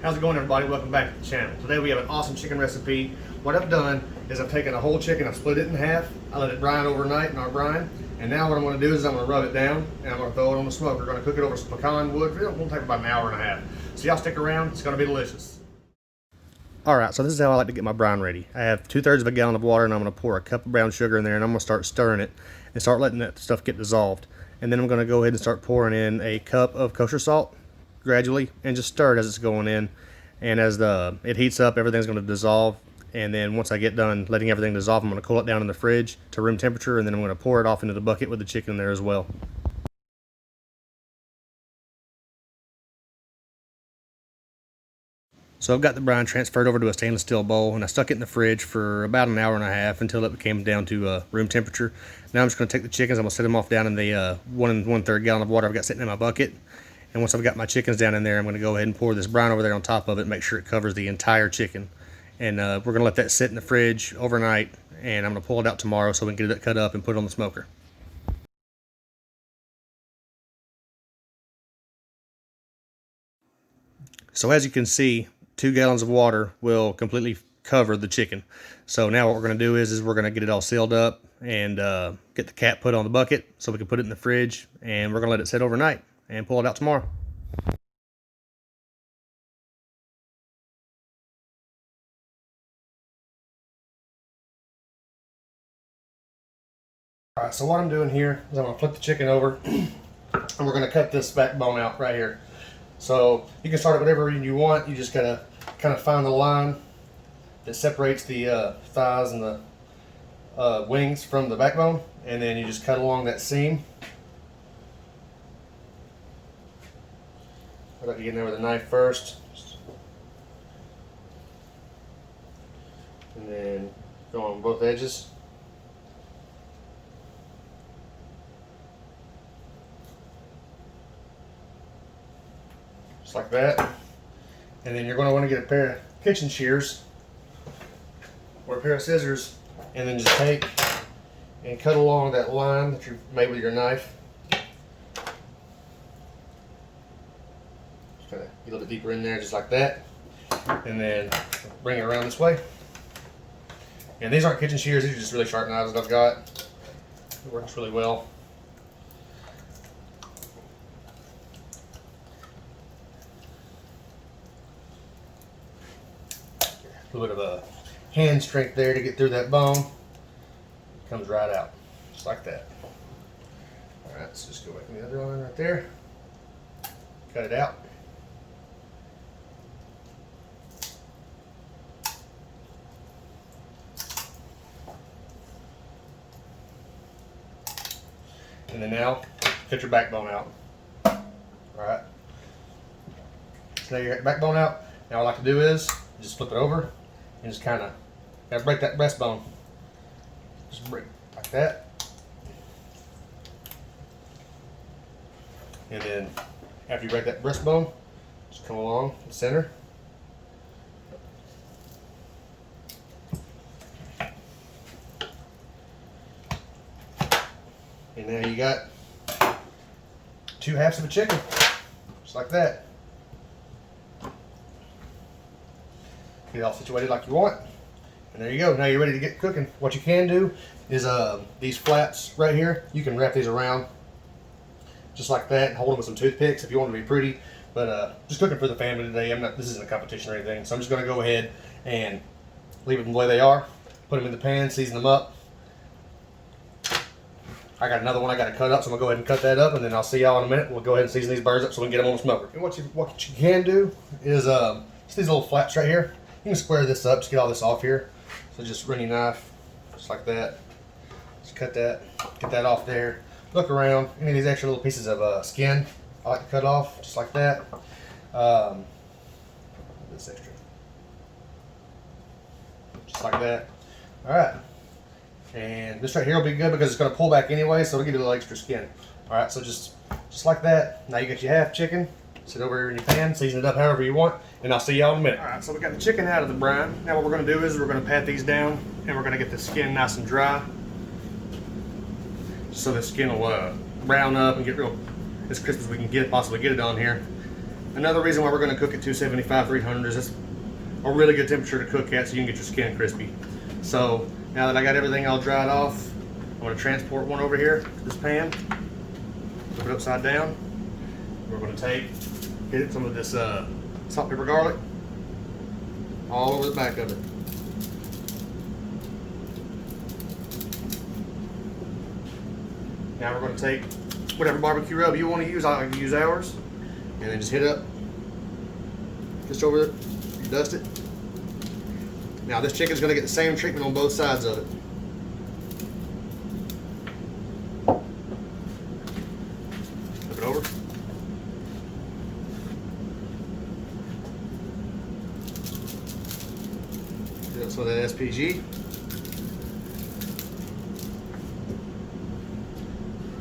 How's it going, everybody? Welcome back to the channel. Today we have an awesome chicken recipe. What I've done is I've taken a whole chicken, I've split it in half, I let it brine overnight in our brine, and now what I'm going to do is I'm going to rub it down and I'm going to throw it on the smoker. We're going to cook it over some pecan wood. It'll take about an hour and a half. So y'all stick around, it's going to be delicious. Alright, so this is how I like to get my brine ready. I have 2/3 of a gallon of water and I'm going to pour a cup of brown sugar in there and I'm going to start stirring it and start letting that stuff get dissolved. And then I'm going to go ahead and start pouring in a cup of kosher salt gradually and just stir it as it's going in. And as it heats up, everything's going to dissolve. And then once I get done letting everything dissolve, I'm going to cool it down in the fridge to room temperature, and then I'm going to pour it off into the bucket with the chicken in there as well. So I've got the brine transferred over to a stainless steel bowl, and I stuck it in the fridge for about an hour and a half until it came down to room temperature. Now I'm just going to take the chickens, I'm going to set them off down in the 1 1/3 gallon of water I've got sitting in my bucket. And once I've got my chickens down in there, I'm going to go ahead and pour this brine over there on top of it, make sure it covers the entire chicken. And we're going to let that sit in the fridge overnight, and I'm going to pull it out tomorrow so we can get it cut up and put it on the smoker. So as you can see, 2 gallons of water will completely cover the chicken. So now what we're going to do is we're going to get it all sealed up and get the cap put on the bucket so we can put it in the fridge, and we're going to let it sit overnight and pull it out tomorrow. Alright, so what I'm doing here is I'm going to flip the chicken over and we're going to cut this backbone out right here. So you can start it whatever you want. You just got to kind of find the line that separates the thighs and the wings from the backbone, and then you just cut along that seam. I'd like to get in there with a knife first, and then go on both edges. Just like that. And then you're going to want to get a pair of kitchen shears or a pair of scissors, and then just take and cut along that line that you've made with your knife. Just kind of get a little bit deeper in there, just like that. And then bring it around this way. And these aren't kitchen shears, these are just really sharp knives that I've got. It works really well. A little bit of a hand strength there to get through that bone. It comes right out, just like that. Alright, so just go back in the other line right there. Cut it out. And then now, cut your backbone out. Alright. So now you got your backbone out. Now what I like to do is just flip it over and just kind of break that breastbone. Just break like that. And then after you break that breastbone, just come along the center. And now you got 2 halves of a chicken, just like that. Get it all situated like you want, and there you go. Now you're ready to get cooking. What you can do is these flaps right here, you can wrap these around just like that and hold them with some toothpicks if you want to be pretty. But just cooking for the family today. This isn't a competition or anything, so I'm just going to go ahead and leave them the way they are. Put them in the pan, season them up. I got another one I got to cut up, so I'm going to go ahead and cut that up, and then I'll see y'all in a minute. We'll go ahead and season these birds up so we can get them on the smoker. And what you can do is just these little flaps right here. You can square this up, just get all this off here. So just run your knife, just like that. Just cut that, get that off there. Look around, any of these extra little pieces of skin, I like to cut off, just like that. This extra. Just like that. Alright. And this right here will be good because it's going to pull back anyway, so it'll give you a little extra skin. Alright, so just like that. Now you got your half chicken. Sit over here in your pan, season it up however you want, and I'll see y'all in a minute. Alright, so we got the chicken out of the brine. Now what we're going to do is we're going to pat these down, and we're going to get the skin nice and dry. So the skin will brown up and get real as crisp as we can possibly get it on here. Another reason why we're going to cook at 275, 300 is it's a really good temperature to cook at so you can get your skin crispy. So now that I got everything all dried off, I'm going to transport one over here to this pan, flip it upside down. We're going to hit some of this salt, pepper, garlic all over the back of it. Now we're going to take whatever barbecue rub you want to use. I like to use ours. And then just hit it up just over it, dust it. Now this chicken's going to get the same treatment on both sides of it. Flip it over. Hit up some of that SPG.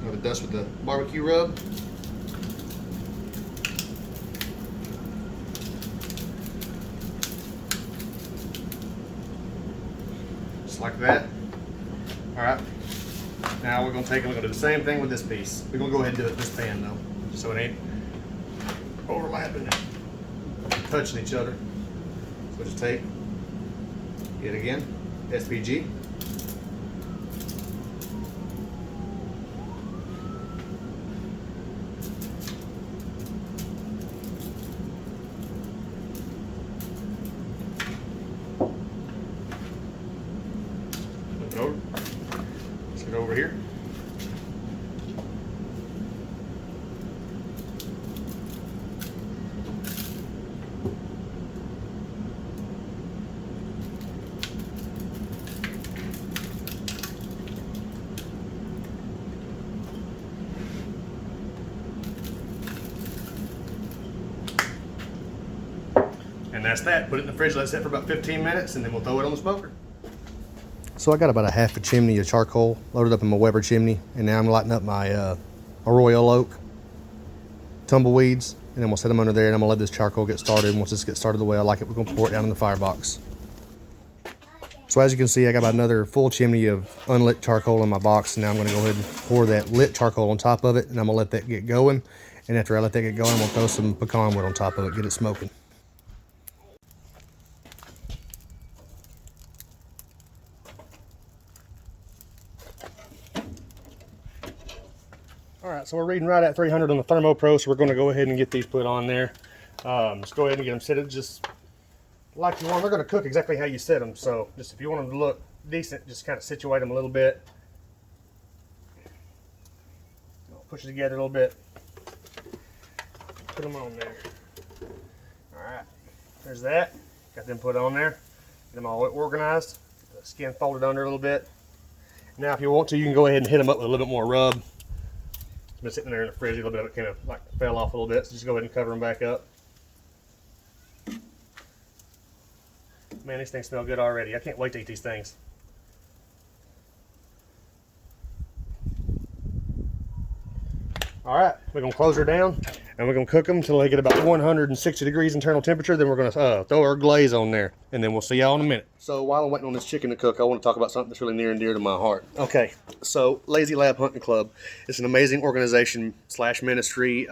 Now the dust with the barbecue rub. Like that. Alright. Now we're going to do the same thing with this piece. We're going to go ahead and do it in this pan though, so it ain't overlapping, touching each other. So just take it again, SPG. Let's get over here. And that's that. Put it in the fridge, let it sit for about 15 minutes, and then we'll throw it on the smoker. So I got about a half a chimney of charcoal loaded up in my Weber chimney, and now I'm lighting up my Royal Oak tumbleweeds, and then we'll set them under there, and I'm gonna let this charcoal get started. And once this gets started the way I like it, we're gonna pour it down in the firebox. So as you can see, I got about another full chimney of unlit charcoal in my box, and now I'm gonna go ahead and pour that lit charcoal on top of it, and I'm gonna let that get going. And after I let that get going, I'm gonna throw some pecan wood on top of it, get it smoking. All right, so we're reading right at 300 on the ThermoPro, so we're going to go ahead and get these put on there. Just go ahead and get them set just like you want. They're going to cook exactly how you set them, so just if you want them to look decent, just kind of situate them a little bit. Push it together a little bit. Put them on there. All right, there's that. Got them put on there. Get them all organized. The skin folded under a little bit. Now, if you want to, you can go ahead and hit them up with a little bit more rub. It's been sitting there in the fridge a little bit, it kind of like fell off a little bit, so just go ahead and cover them back up. Man, these things smell good already. I can't wait to eat these things. All right, we're gonna close her down, and we're gonna cook them until they get about 160 degrees internal temperature. Then we're gonna throw our glaze on there, and then we'll see y'all in a minute. So while I'm waiting on this chicken to cook, I want to talk about something that's really near and dear to my heart. Okay, so Lazy Lab Hunting Club, it's an amazing organization / ministry.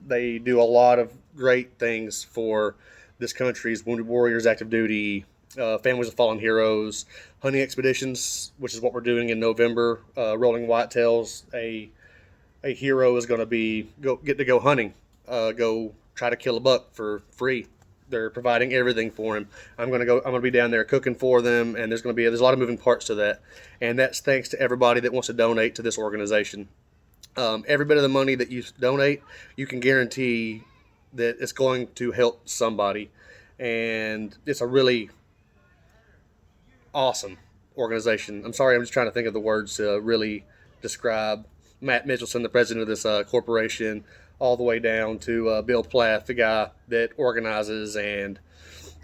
They do a lot of great things for this country's wounded warriors, active duty, families of fallen heroes, hunting expeditions, which is what we're doing in November. Rolling whitetails, a hero is going to get to go hunting, go try to kill a buck for free. They're providing everything for him. I'm going to be down there cooking for them, and there's a lot of moving parts to that, and that's thanks to everybody that wants to donate to this organization. Every bit of the money that you donate, you can guarantee that it's going to help somebody, and it's a really awesome organization. I'm sorry, I'm just trying to think of the words to really describe Matt Mitchelson, the president of this corporation, all the way down to Bill Plath, the guy that organizes, and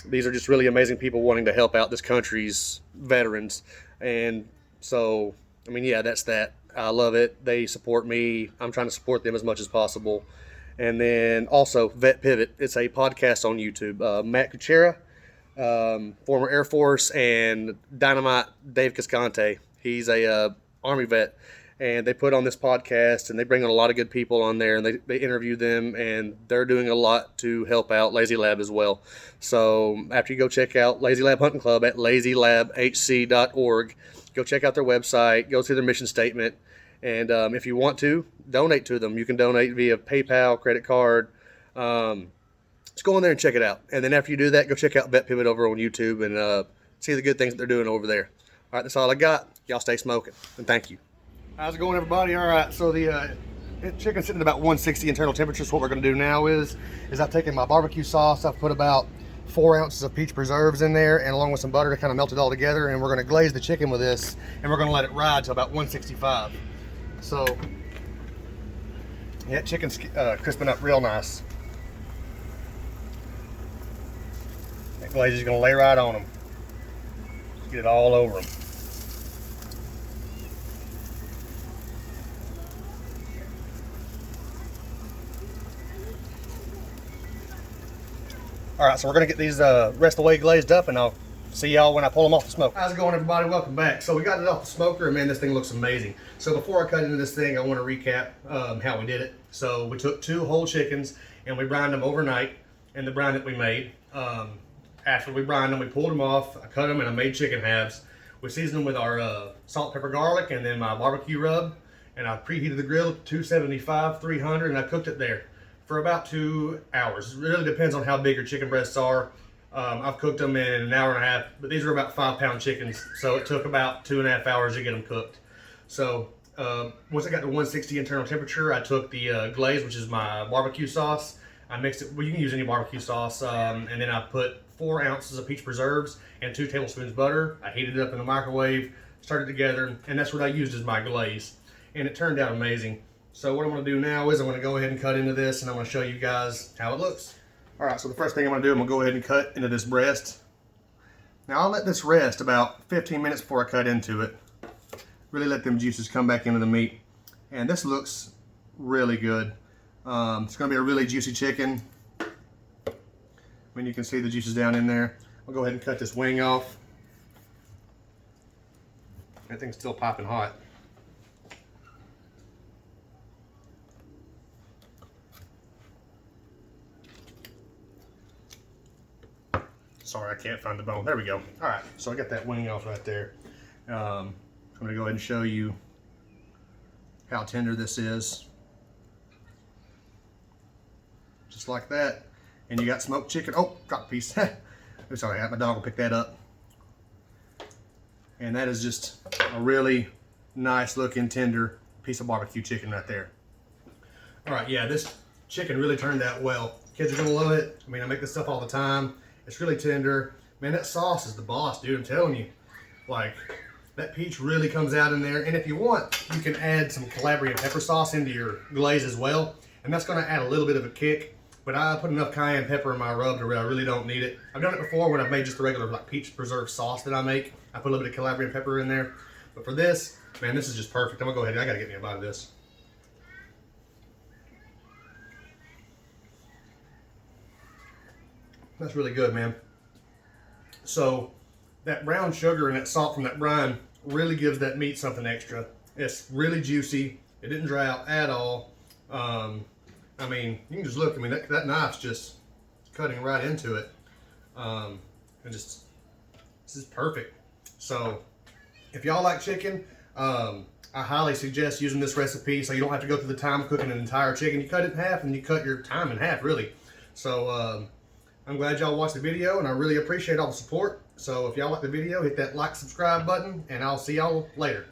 these are just really amazing people wanting to help out this country's veterans. And so, I mean, yeah, that's that. I love it. They support me. I'm trying to support them as much as possible. And then also Vet Pivot. It's a podcast on YouTube. Matt Kuchera, former Air Force, and Dynamite Dave Cascante. He's a Army vet. and they put on this podcast, and they bring on a lot of good people on there, and they interview them, and they're doing a lot to help out Lazy Lab as well. So after you go check out Lazy Lab Hunting Club at lazylabhc.org, go check out their website, go through their mission statement, and if you want to donate to them, you can donate via PayPal, credit card. Just go in there and check it out. And then after you do that, go check out Vet Pivot over on YouTube and see the good things that they're doing over there. All right, that's all I got. Y'all stay smoking, and thank you. How's it going, everybody? All right, so the chicken's sitting at about 160 internal temperature. So what we're going to do now is I've taken my barbecue sauce. I've put about 4 ounces of peach preserves in there, and along with some butter to kind of melt it all together. And we're going to glaze the chicken with this, and we're going to let it ride to about 165. So yeah, chicken's crisping up real nice. That glaze is going to lay right on them. Get it all over them. All right, so we're gonna get these rest of the way glazed up, and I'll see y'all when I pull them off the smoker. How's it going, everybody? Welcome back. So we got it off the smoker, and man, this thing looks amazing. So before I cut into this thing, I want to recap how we did it. So we took 2 whole chickens and we brined them overnight in the brine that we made. After we brined them, we pulled them off. I cut them and I made chicken halves. We seasoned them with our salt, pepper, garlic, and then my barbecue rub. And I preheated the grill to 275, 300, and I cooked it there for about 2 hours. It really depends on how big your chicken breasts are. I've cooked them in an hour and a half, but these are about 5-pound chickens, so it took about 2.5 hours to get them cooked. So once I got to 160 internal temperature, I took the glaze, which is my barbecue sauce. I mixed it, well, you can use any barbecue sauce, and then I put 4 ounces of peach preserves and 2 tablespoons butter. I heated it up in the microwave, stirred it together, and that's what I used as my glaze. And it turned out amazing. So what I'm going to do now is I'm going to go ahead and cut into this, and I'm going to show you guys how it looks. All right, so the first thing I'm going to do, I'm going to go ahead and cut into this breast. Now I'll let this rest about 15 minutes before I cut into it. Really let them juices come back into the meat. And this looks really good. It's going to be a really juicy chicken. I mean, you can see the juices down in there. I'll go ahead and cut this wing off. That thing's still popping hot. Sorry, I can't find the bone. There we go. All right, so I got that wing off right there. I'm going to go ahead and show you how tender this is. Just like that. And you got smoked chicken. Oh, dropped a piece. I'm sorry, my dog will pick that up. And that is just a really nice looking tender piece of barbecue chicken right there. All right, yeah, this chicken really turned out well. Kids are going to love it. I mean, I make this stuff all the time. It's really tender. Man, that sauce is the boss, dude. I'm telling you. Like, that peach really comes out in there. And if you want, you can add some Calabrian pepper sauce into your glaze as well. And that's going to add a little bit of a kick. But I put enough cayenne pepper in my rub to where I really don't need it. I've done it before when I've made just the regular like peach preserved sauce that I make. I put a little bit of Calabrian pepper in there. But for this, man, this is just perfect. I'm going to go ahead. I got to get me a bite of this. That's really good, man. So that brown sugar and that salt from that brine really gives that meat something extra. It's really juicy. It didn't dry out at all. I mean, you can just look. I mean, that knife's just cutting right into it. And just, this is perfect. So if y'all like chicken, I highly suggest using this recipe so you don't have to go through the time of cooking an entire chicken. You cut it in half and you cut your time in half, really. So I'm glad y'all watched the video, and I really appreciate all the support. So if y'all like the video, hit that like, subscribe button, and I'll see y'all later.